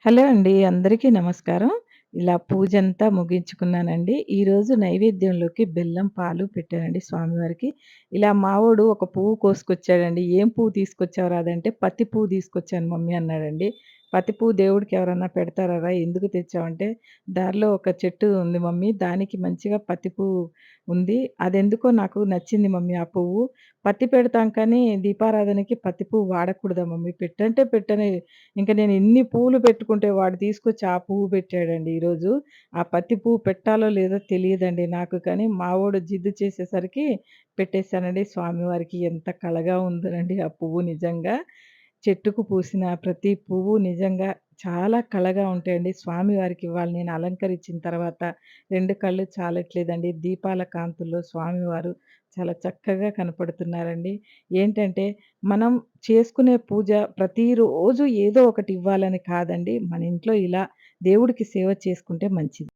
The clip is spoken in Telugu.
హలో అండి. అందరికీ నమస్కారం. ఇలా పూజంతా ముగించుకున్నానండి. ఈరోజు నైవేద్యంలోకి బెల్లం, పాలు పెట్టానండి స్వామివారికి. ఇలా మావోడు ఒక పువ్వు కోసుకొచ్చాడండి. "ఏం పువ్వు తీసుకొచ్చావురా" అదంటే, "పత్తి పువ్వు తీసుకొచ్చాను మమ్మీ" అన్నాడండి. "పత్తి పువ్వు దేవుడికి ఎవరన్నా పెడతారారా? ఎందుకు తెచ్చావంటే" "దారిలో ఒక చెట్టు ఉంది మమ్మీ. దానికి మంచిగా పత్తి పువ్వు ఉంది. అదెందుకో నాకు నచ్చింది మమ్మీ ఆ పువ్వు. పత్తి పెడతాం కానీ దీపారాధనకి పత్తి పువ్వు వాడకూడదా మమ్మీ? పెట్టంటే పెట్టని ఇంక నేను ఇన్ని పూలు పెట్టుకుంటే వాడు తీసుకొచ్చి ఆ పువ్వు పెట్టాడండి ఈరోజు. ఆ పత్తి పువ్వు పెట్టాలో లేదో తెలీదండి నాకు. కానీ మావోడు జిద్దు చేసేసరికి పెట్టేసానండి. స్వామివారికి ఎంత కళగా ఉందోనండి ఆ పువ్వు నిజంగా. చెట్టుకు పూసిన ప్రతి పువ్వు నిజంగా చాలా కళగా ఉంటాయండి. స్వామివారికి ఇవాళ నేను అలంకరించిన తర్వాత 2 కళ్ళు చాలట్లేదండి. దీపాల కాంతుల్లో స్వామివారు చాలా చక్కగా కనపడుతున్నారండి. ఏంటంటే మనం చేసుకునే పూజ ప్రతిరోజు ఏదో ఒకటి ఇవ్వాలని కాదండి. మన ఇంట్లో ఇలా దేవుడికి సేవ చేసుకుంటే మంచిది.